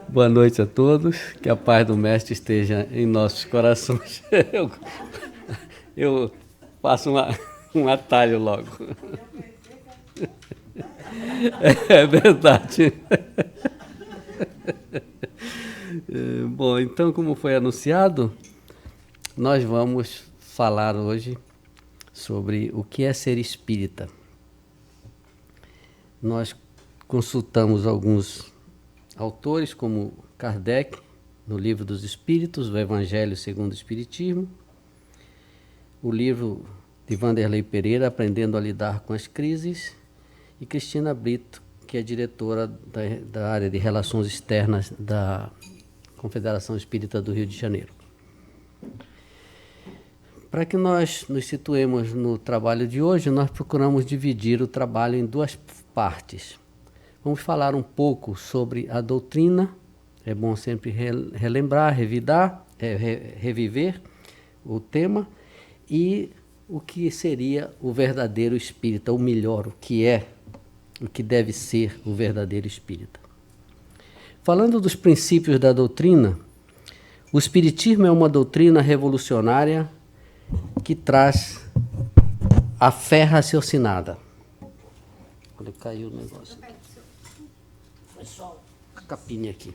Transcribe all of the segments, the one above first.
Boa noite a todos, que a paz do Mestre esteja em nossos corações. Eu faço um atalho logo. É verdade. Bom, então, como foi anunciado, nós vamos falar hoje sobre o que é ser espírita. Nós consultamos alguns autores, como Kardec, no Livro dos Espíritos, o Evangelho segundo o Espiritismo, o livro de Wanderley Pereira, Aprendendo a Lidar com as Crises, e Cristina Brito, que é diretora da área de Relações Externas da Confederação Espírita do Rio de Janeiro. Para que nós nos situemos no trabalho de hoje, nós procuramos dividir o trabalho em duas partes. Vamos falar um pouco sobre a doutrina, é bom sempre relembrar, reviver o tema, e o que seria o verdadeiro espírita, ou melhor, o que deve ser o verdadeiro espírita. Falando dos princípios da doutrina, o espiritismo é uma doutrina revolucionária que traz a fé raciocinada. Olha, caiu o negócio aqui. Pessoal, a capinha aqui.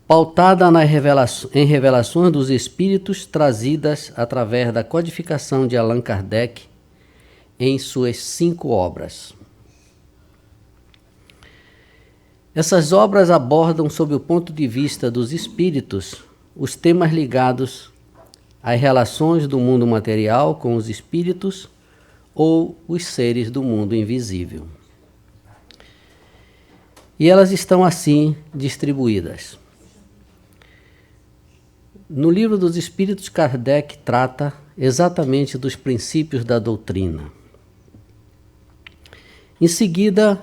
Pautada em revelações dos espíritos trazidas através da codificação de Allan Kardec em suas 5 obras. Essas obras abordam, sob o ponto de vista dos espíritos, os temas ligados às relações do mundo material com os espíritos ou os seres do mundo invisível. E elas estão assim distribuídas. No Livro dos Espíritos, Kardec trata exatamente dos princípios da doutrina. Em seguida,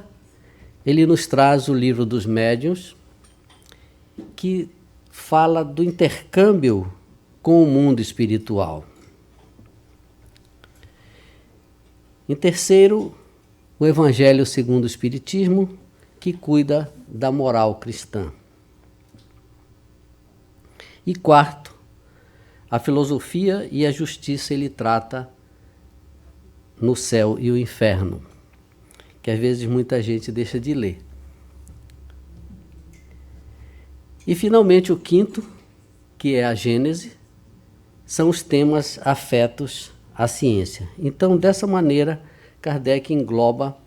ele nos traz o Livro dos Médiuns, que fala do intercâmbio com o mundo espiritual. Em terceiro, o Evangelho segundo o Espiritismo, que cuida da moral cristã. E quarto, a filosofia e a justiça ele trata no céu e o inferno, que às vezes muita gente deixa de ler. E finalmente o quinto, que é a Gênese, são os temas afetos à ciência. Então, dessa maneira, Kardec engloba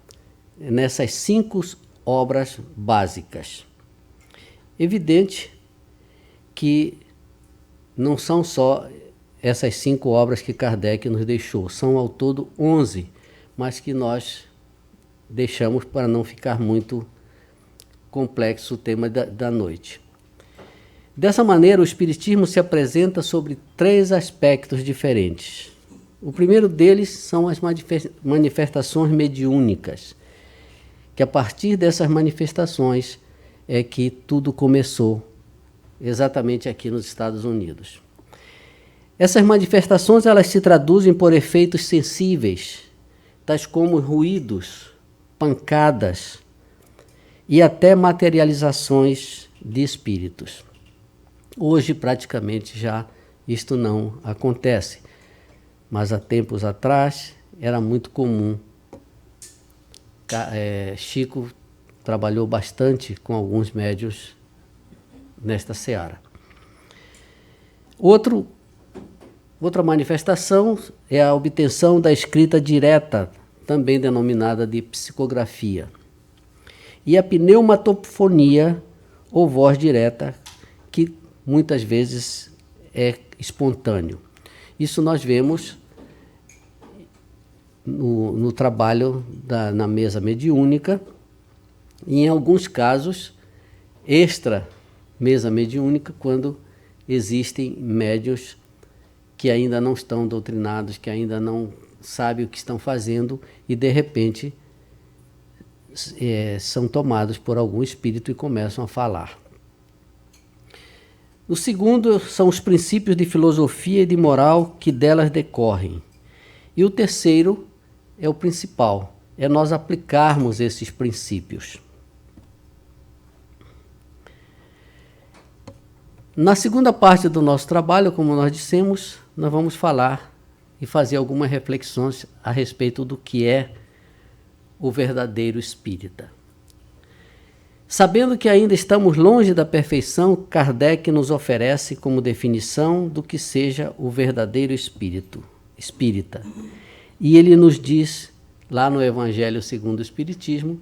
nessas 5 obras básicas. Evidente que não são só essas 5 obras que Kardec nos deixou, são ao todo 11, mas que nós deixamos para não ficar muito complexo o tema da noite. Dessa maneira, o Espiritismo se apresenta sobre 3 aspectos diferentes. O primeiro deles são as manifestações mediúnicas, que a partir dessas manifestações é que tudo começou, exatamente aqui nos Estados Unidos. Essas manifestações elas se traduzem por efeitos sensíveis, tais como ruídos, pancadas e até materializações de espíritos. Hoje, praticamente, já isto não acontece, mas há tempos atrás era muito comum. Chico trabalhou bastante com alguns médiuns nesta seara. Outra manifestação é a obtenção da escrita direta, também denominada de psicografia, e a pneumatofonia, ou voz direta, que muitas vezes é espontâneo. Isso nós vemos no trabalho na mesa mediúnica, e em alguns casos, extra mesa mediúnica, quando existem médiuns que ainda não estão doutrinados, que ainda não sabem o que estão fazendo e, de repente, são tomados por algum espírito e começam a falar. O segundo são os princípios de filosofia e de moral que delas decorrem. E o terceiro é o principal, é nós aplicarmos esses princípios. Na segunda parte do nosso trabalho, como nós dissemos, nós vamos falar e fazer algumas reflexões a respeito do que é o verdadeiro espírita. Sabendo que ainda estamos longe da perfeição, Kardec nos oferece como definição do que seja o verdadeiro espírita. E ele nos diz, lá no Evangelho segundo o Espiritismo,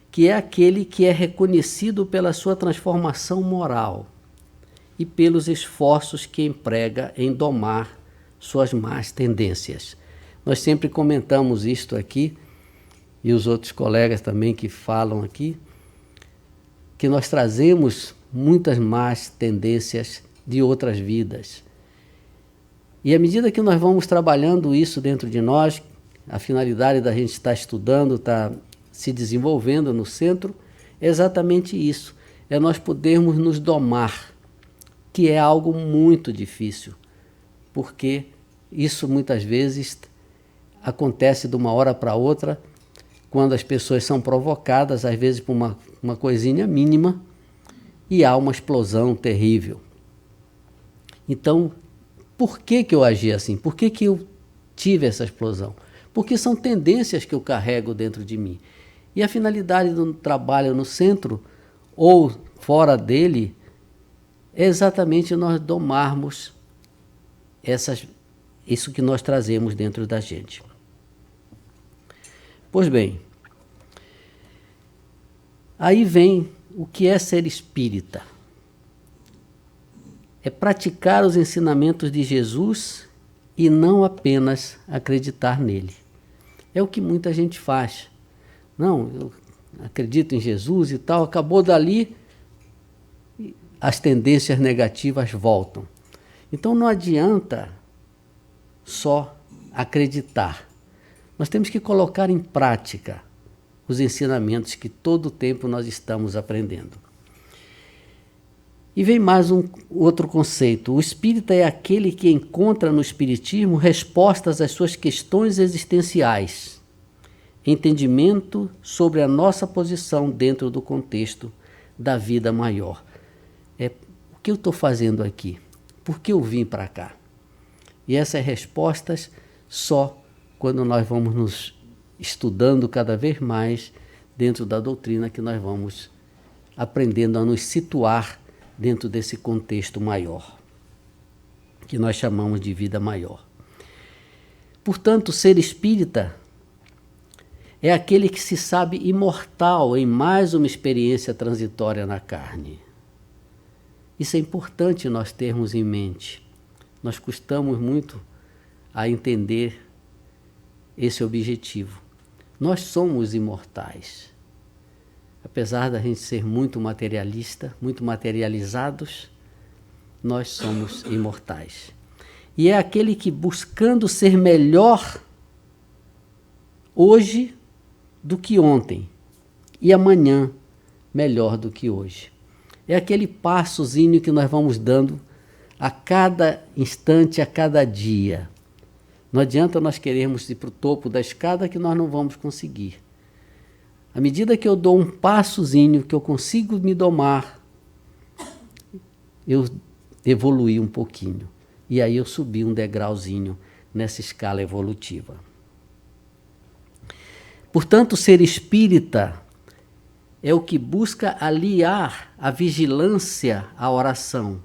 que é aquele que é reconhecido pela sua transformação moral e pelos esforços que emprega em domar suas más tendências. Nós sempre comentamos isto aqui, e os outros colegas também que falam aqui, que nós trazemos muitas más tendências de outras vidas. E à medida que nós vamos trabalhando isso dentro de nós, a finalidade da gente estar estudando, estar se desenvolvendo no centro, é exatamente isso, é nós podermos nos domar, que é algo muito difícil, porque isso muitas vezes acontece de uma hora para outra, quando as pessoas são provocadas, às vezes por uma coisinha mínima, e há uma explosão terrível. Então, por que eu agi assim? Por que eu tive essa explosão? Porque são tendências que eu carrego dentro de mim. E a finalidade do trabalho no centro, ou fora dele, é exatamente nós domarmos isso que nós trazemos dentro da gente. Pois bem, aí vem o que é ser espírita. É praticar os ensinamentos de Jesus e não apenas acreditar nele. É o que muita gente faz. Não, eu acredito em Jesus e tal, acabou dali, as tendências negativas voltam. Então não adianta só acreditar. Nós temos que colocar em prática os ensinamentos que todo o tempo nós estamos aprendendo. E vem mais outro conceito. O espírita é aquele que encontra no espiritismo respostas às suas questões existenciais, entendimento sobre a nossa posição dentro do contexto da vida maior. O que eu estou fazendo aqui? Por que eu vim para cá? E essas respostas só quando nós vamos nos estudando cada vez mais dentro da doutrina que nós vamos aprendendo a nos situar dentro desse contexto maior, que nós chamamos de vida maior. Portanto, ser espírita é aquele que se sabe imortal em mais uma experiência transitória na carne. Isso é importante nós termos em mente. Nós custamos muito a entender esse objetivo. Nós somos imortais. Apesar da gente ser muito materialista, muito materializados, nós somos imortais. E é aquele que, buscando ser melhor hoje do que ontem, e amanhã melhor do que hoje. É aquele passozinho que nós vamos dando a cada instante, a cada dia. Não adianta nós querermos ir para o topo da escada que nós não vamos conseguir. À medida que eu dou um passozinho, que eu consigo me domar, eu evoluí um pouquinho. E aí eu subi um degrauzinho nessa escala evolutiva. Portanto, ser espírita é o que busca aliar a vigilância à oração,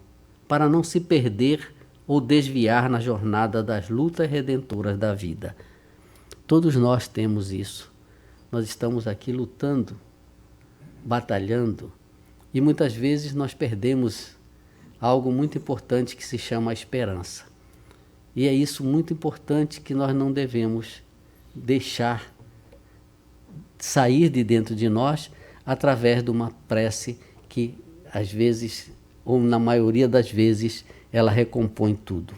para não se perder ou desviar na jornada das lutas redentoras da vida. Todos nós temos isso. Nós estamos aqui lutando, batalhando, e muitas vezes nós perdemos algo muito importante que se chama a esperança. E é isso muito importante que nós não devemos deixar sair de dentro de nós através de uma prece que, às vezes, ou na maioria das vezes, ela recompõe tudo.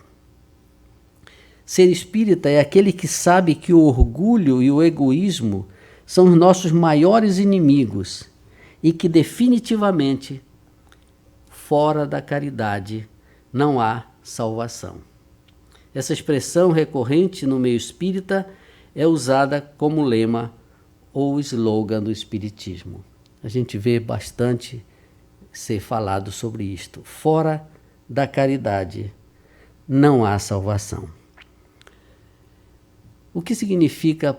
Ser espírita é aquele que sabe que o orgulho e o egoísmo são os nossos maiores inimigos e que definitivamente, fora da caridade, não há salvação. Essa expressão recorrente no meio espírita é usada como lema ou slogan do espiritismo. A gente vê bastante ser falado sobre isto. Fora da caridade não há salvação. O que significa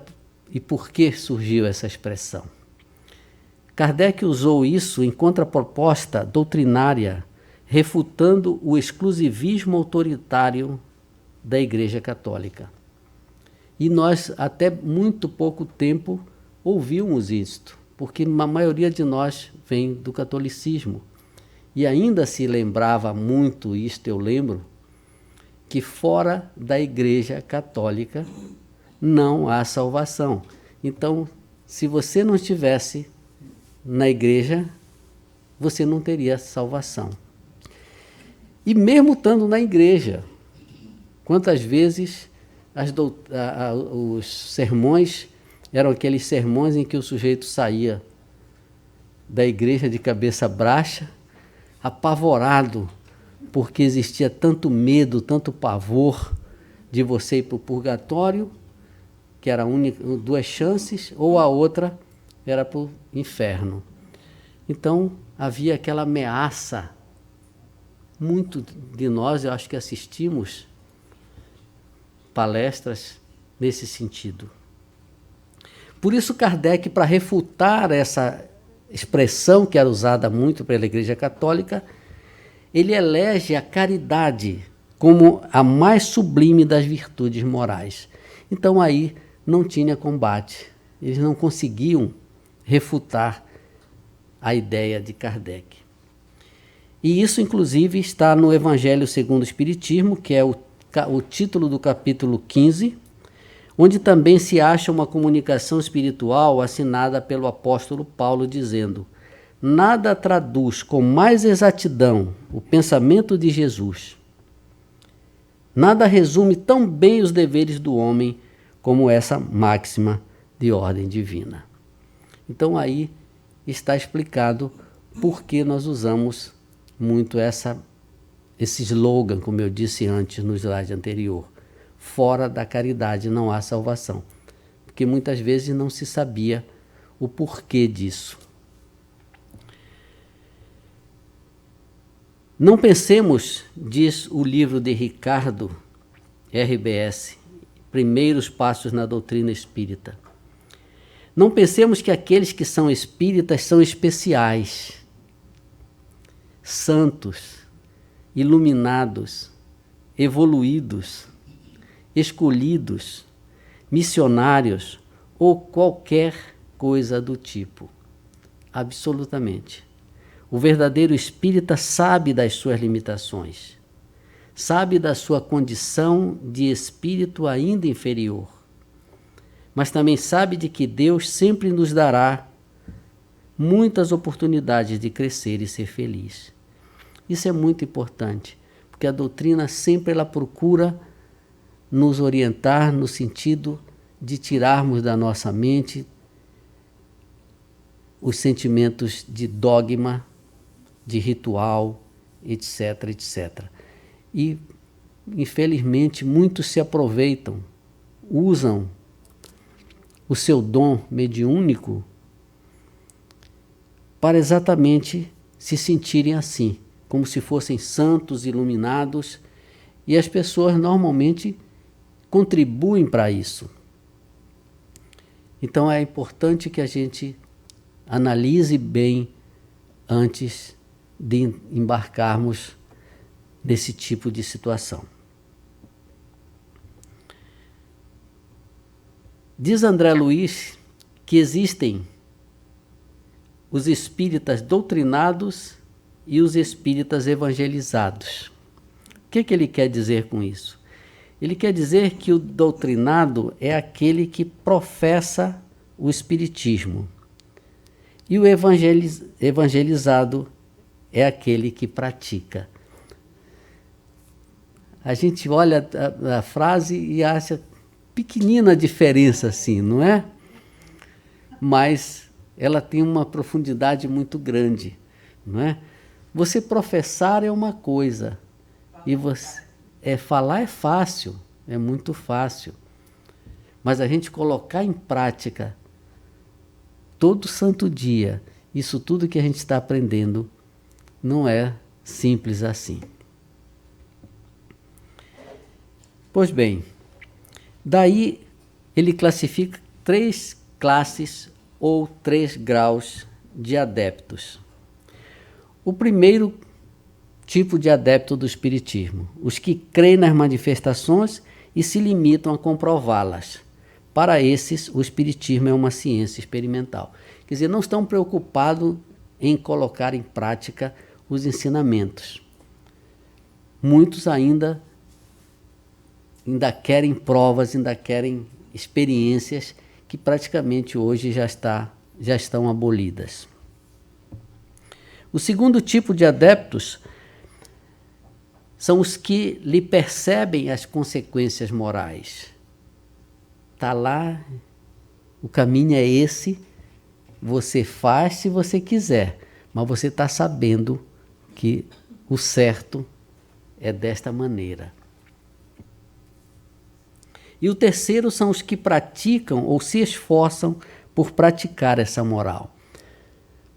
e por que surgiu essa expressão? Kardec usou isso em contraproposta doutrinária, refutando o exclusivismo autoritário da Igreja Católica. E nós, até muito pouco tempo, ouvimos isto, porque a maioria de nós vem do catolicismo. E ainda se lembrava muito, isto eu lembro, que fora da Igreja Católica não há salvação. Então, se você não estivesse na igreja, você não teria salvação. E mesmo estando na igreja, quantas vezes os sermões eram aqueles sermões em que o sujeito saía da igreja de cabeça baixa, apavorado, porque existia tanto medo, tanto pavor de você ir para o purgatório, que era duas chances, ou a outra era para o inferno. Então, havia aquela ameaça. Muito de nós, eu acho que assistimos palestras nesse sentido. Por isso, Kardec, para refutar essa expressão que era usada muito pela Igreja Católica, ele elege a caridade como a mais sublime das virtudes morais. Então, aí não tinha combate. Eles não conseguiam refutar a ideia de Kardec. E isso, inclusive, está no Evangelho segundo o Espiritismo, que é o título do capítulo 15, onde também se acha uma comunicação espiritual assinada pelo apóstolo Paulo, dizendo: nada traduz com mais exatidão o pensamento de Jesus. Nada resume tão bem os deveres do homem como essa máxima de ordem divina. Então aí está explicado por que nós usamos muito esse slogan, como eu disse antes no slide anterior. Fora da caridade não há salvação. Porque muitas vezes não se sabia o porquê disso. Não pensemos, diz o livro de Ricardo RBS, Primeiros Passos na Doutrina Espírita. Não pensemos que aqueles que são espíritas são especiais, santos, iluminados, evoluídos, escolhidos, missionários ou qualquer coisa do tipo. Absolutamente. O verdadeiro espírita sabe das suas limitações, sabe da sua condição de espírito ainda inferior, mas também sabe de que Deus sempre nos dará muitas oportunidades de crescer e ser feliz. Isso é muito importante, porque a doutrina sempre ela procura nos orientar no sentido de tirarmos da nossa mente os sentimentos de dogma, de ritual, etc, etc. E, infelizmente, muitos se aproveitam, usam o seu dom mediúnico para exatamente se sentirem assim, como se fossem santos, iluminados, e as pessoas normalmente contribuem para isso. Então é importante que a gente analise bem antes de embarcarmos nesse tipo de situação. Diz André Luiz que existem os espíritas doutrinados e os espíritas evangelizados. O que ele quer dizer com isso? Ele quer dizer que o doutrinado é aquele que professa o espiritismo e o evangelizado é aquele que pratica. A gente olha a frase e acha pequenina a diferença assim, não é? Mas ela tem uma profundidade muito grande, não é? Você professar é uma coisa, e falar é fácil, é muito fácil. Mas a gente colocar em prática todo santo dia, isso tudo que a gente está aprendendo, não é simples assim. Pois bem, daí ele classifica 3 classes ou 3 graus de adeptos. O primeiro tipo de adepto do espiritismo, os que creem nas manifestações e se limitam a comprová-las. Para esses, o espiritismo é uma ciência experimental. Quer dizer, não estão preocupados em colocar em prática os ensinamentos. Muitos ainda querem provas, ainda querem experiências que praticamente hoje já estão abolidas. O segundo tipo de adeptos são os que lhe percebem as consequências morais. Está lá, o caminho é esse, você faz se você quiser, mas você está sabendo que o certo é desta maneira. E o terceiro são os que praticam ou se esforçam por praticar essa moral.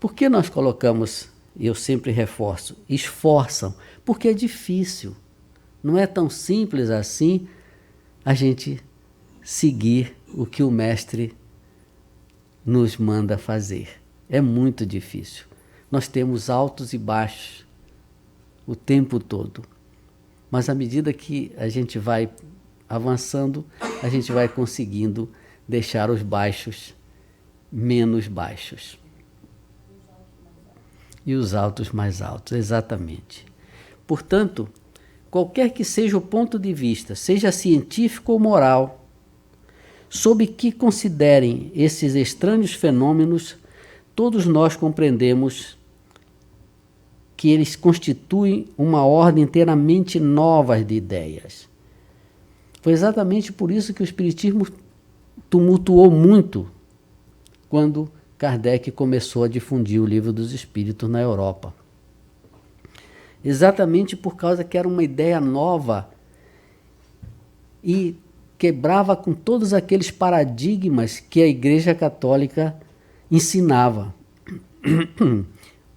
Por que nós colocamos, eu sempre reforço, esforçam? Porque é difícil. Não é tão simples assim a gente seguir o que o mestre nos manda fazer. É muito difícil. Nós temos altos e baixos o tempo todo. Mas à medida que a gente vai avançando, a gente vai conseguindo deixar os baixos menos baixos. E os altos mais altos, exatamente. Portanto, qualquer que seja o ponto de vista, seja científico ou moral, sob que considerem esses estranhos fenômenos, todos nós compreendemos que eles constituem uma ordem inteiramente nova de ideias. Foi exatamente por isso que o Espiritismo tumultuou muito quando Kardec começou a difundir o Livro dos Espíritos na Europa. Exatamente por causa que era uma ideia nova e quebrava com todos aqueles paradigmas que a Igreja Católica ensinava.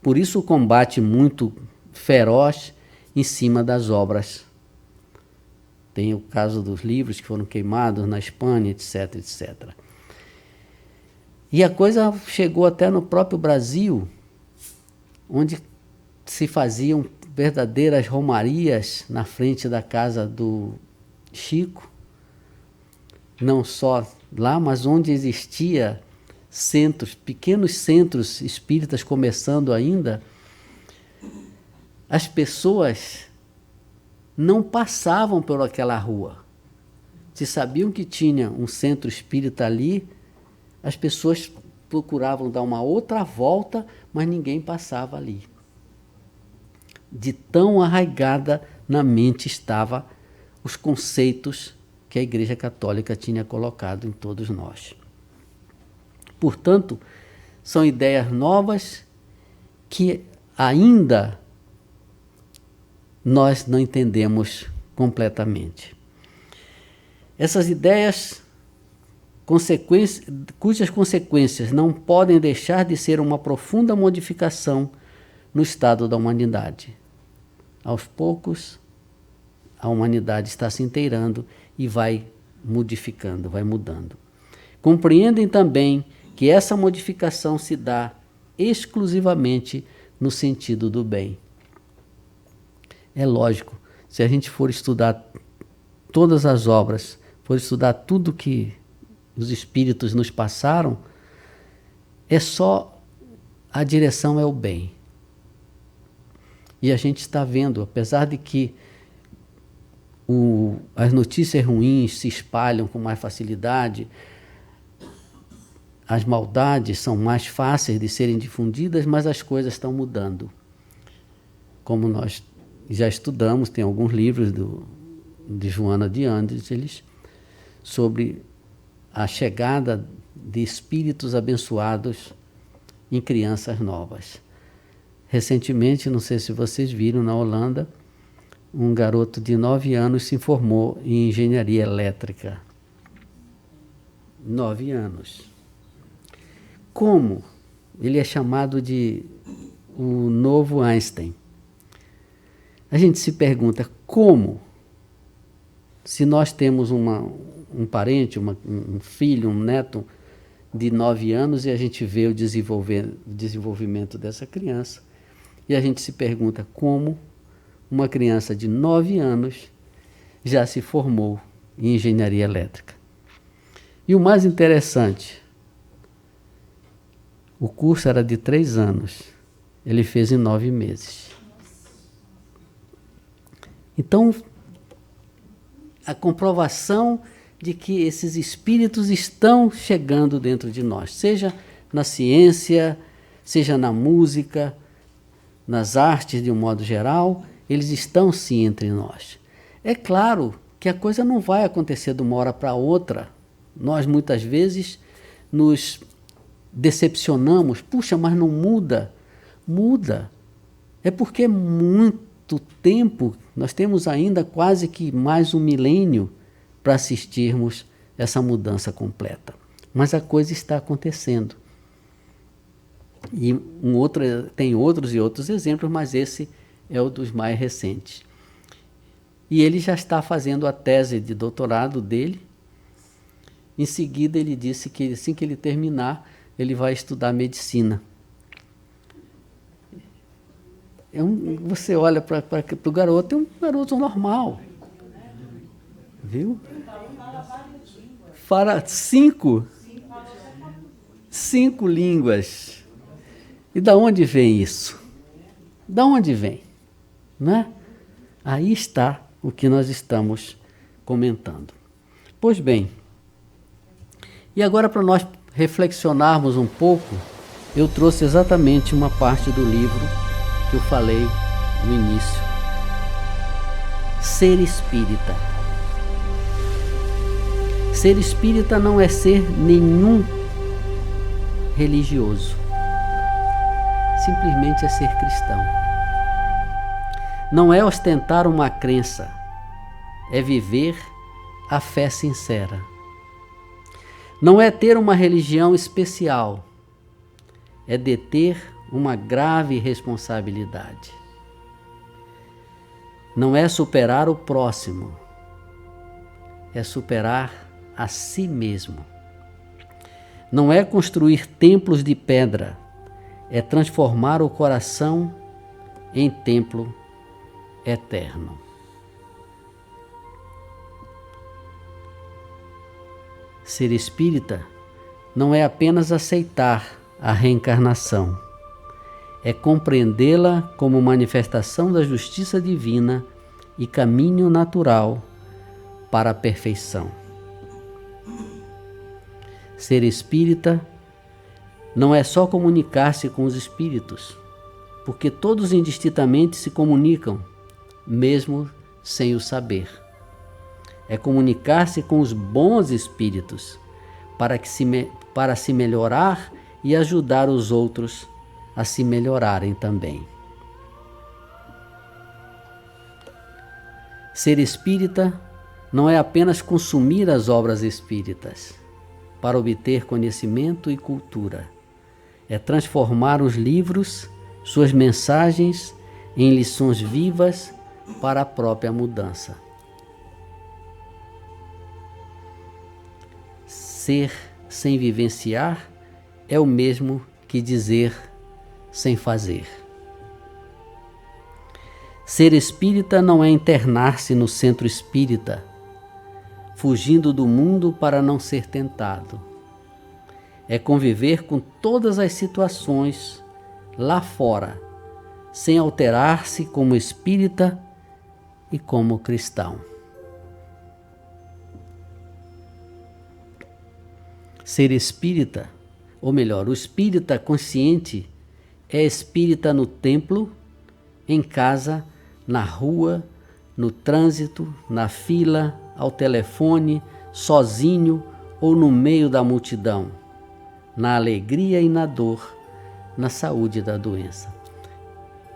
Por isso o combate muito feroz em cima das obras. Tem o caso dos livros que foram queimados na Espanha, etc, etc. E a coisa chegou até no próprio Brasil, onde se faziam verdadeiras romarias na frente da casa do Chico, não só lá, mas onde existia centros, pequenos centros espíritas começando ainda, as pessoas não passavam por aquela rua. Se sabiam que tinha um centro espírita ali, as pessoas procuravam dar uma outra volta, mas ninguém passava ali. De tão arraigada na mente estava os conceitos que a Igreja Católica tinha colocado em todos nós. Portanto, são ideias novas que ainda nós não entendemos completamente. Essas ideias, cujas consequências não podem deixar de ser uma profunda modificação no estado da humanidade. Aos poucos, a humanidade está se inteirando e vai modificando, vai mudando. Compreendem também que essa modificação se dá exclusivamente no sentido do bem. É lógico, se a gente for estudar todas as obras, for estudar tudo que os espíritos nos passaram, é só a direção é o bem. E a gente está vendo, apesar de que as notícias ruins se espalham com mais facilidade, as maldades são mais fáceis de serem difundidas, mas as coisas estão mudando. Como nós já estudamos, tem alguns livros de Joana de Ângeles sobre a chegada de espíritos abençoados em crianças novas. Recentemente, não sei se vocês viram, na Holanda, um garoto de 9 anos se formou em engenharia elétrica. 9 anos. Como? Ele é chamado de o novo Einstein. A gente se pergunta como Se nós temos um parente, um filho, um neto de 9 anos e a gente vê o desenvolvimento dessa criança, e a gente se pergunta como uma criança de 9 anos já se formou em engenharia elétrica. E o mais interessante, o curso era de 3 anos, ele fez em 9 meses. Então, a comprovação de que esses espíritos estão chegando dentro de nós, seja na ciência, seja na música, nas artes de um modo geral, eles estão sim entre nós. É claro que a coisa não vai acontecer de uma hora para outra. Nós muitas vezes nos decepcionamos, puxa, mas não muda. Muda. É porque é muito tempo, nós temos ainda quase que mais um milênio para assistirmos essa mudança completa. Mas a coisa está acontecendo. E tem outros e outros exemplos, mas esse é o dos mais recentes. E ele já está fazendo a tese de doutorado dele. Em seguida, ele disse que assim que ele terminar, ele vai estudar medicina. Você olha para o garoto, é um garoto normal. Viu? Fala 5 línguas. E da onde vem isso? Da onde vem? Né? Aí está o que nós estamos comentando. Pois bem, e agora para nós reflexionarmos um pouco, eu trouxe exatamente uma parte do livro que eu falei no início. Ser espírita. Ser espírita não é ser nenhum religioso. Simplesmente é ser cristão. Não é ostentar uma crença, é viver a fé sincera. Não é ter uma religião especial, é deter uma grave responsabilidade. Não é superar o próximo, é superar a si mesmo. Não é construir templos de pedra, é transformar o coração em templo eterno. Ser espírita não é apenas aceitar a reencarnação, é compreendê-la como manifestação da justiça divina e caminho natural para a perfeição. Ser espírita não é só comunicar-se com os espíritos, porque todos indistintamente se comunicam, mesmo sem o saber. É comunicar-se com os bons espíritos para se melhorar e ajudar os outros a se melhorarem também. Ser espírita não é apenas consumir as obras espíritas para obter conhecimento e cultura. É transformar os livros, suas mensagens, em lições vivas para a própria mudança. Ser sem vivenciar é o mesmo que dizer sem fazer. Ser espírita não é internar-se no centro espírita, fugindo do mundo para não ser tentado. É conviver com todas as situações lá fora, sem alterar-se como espírita e como cristão. Ser espírita, ou melhor, o espírita consciente é espírita no templo, em casa, na rua, no trânsito, na fila, ao telefone, sozinho ou no meio da multidão, na alegria e na dor, na saúde e da doença.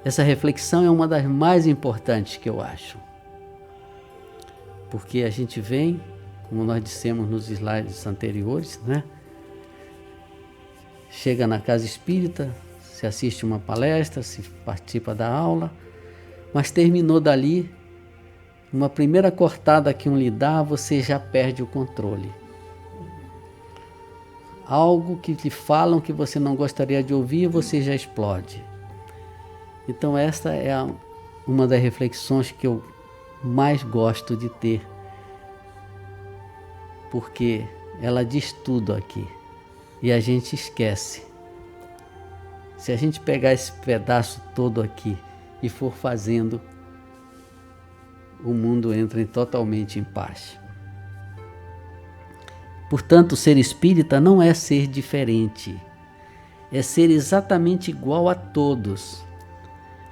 Essa reflexão é uma das mais importantes que eu acho. Porque a gente vem, como nós dissemos nos slides anteriores, né? Chega na casa espírita, se assiste uma palestra, se participa da aula, mas terminou dali, Uma primeira cortada que um lhe dá, você já perde o controle. Algo que lhe falam que você não gostaria de ouvir, você já explode. Então esta é uma das reflexões que eu mais gosto de ter, porque ela diz tudo aqui e a gente esquece. Se a gente pegar esse pedaço todo aqui e for fazendo, o mundo entra totalmente em paz. Portanto, ser espírita não é ser diferente, é ser exatamente igual a todos,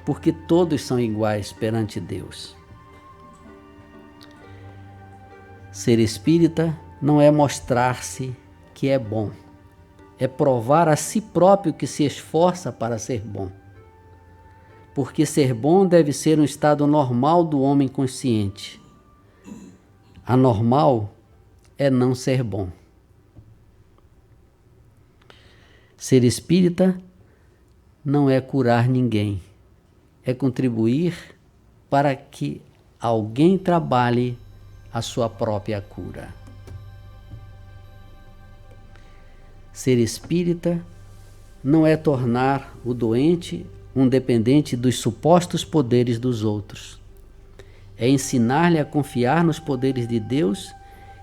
porque todos são iguais perante Deus. Ser espírita não é mostrar-se que é bom, é provar a si próprio que se esforça para ser bom. Porque ser bom deve ser um estado normal do homem consciente. Anormal é não ser bom. Ser espírita não é curar ninguém, é contribuir para que alguém trabalhe a sua própria cura. Ser espírita não é tornar o doente um dependente dos supostos poderes dos outros. É ensinar-lhe a confiar nos poderes de Deus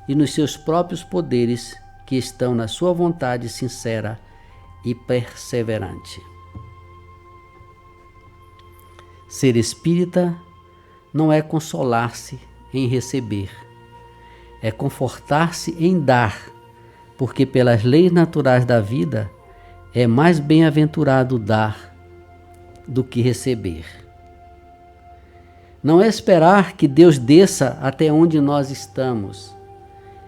e nos seus próprios poderes que estão na sua vontade sincera e perseverante. Ser espírita não é consolar-se em receber, é confortar-se em dar, porque pelas leis naturais da vida é mais bem-aventurado dar do que receber. Não é esperar que Deus desça até onde nós estamos,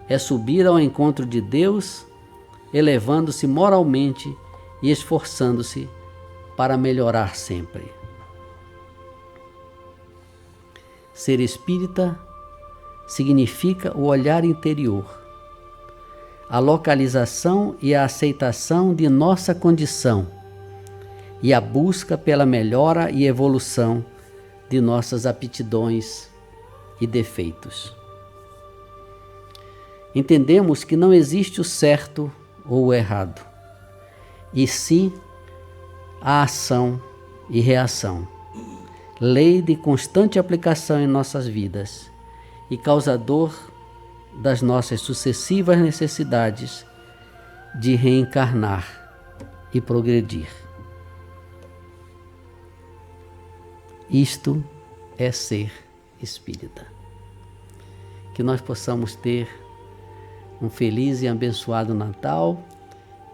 é subir ao encontro de Deus, elevando-se moralmente e esforçando-se para melhorar sempre. Ser espírita significa o olhar interior, a localização e a aceitação de nossa condição e a busca pela melhora e evolução de nossas aptidões e defeitos. Entendemos que não existe o certo ou o errado, e sim a ação e reação, lei de constante aplicação em nossas vidas e causador das nossas sucessivas necessidades de reencarnar e progredir. Isto é ser espírita. Que nós possamos ter um feliz e abençoado Natal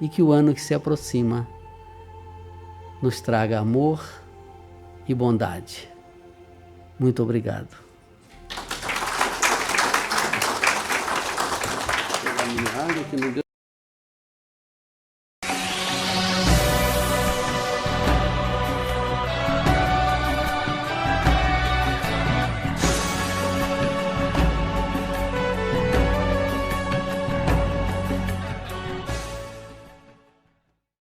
e que o ano que se aproxima nos traga amor e bondade. Muito obrigado.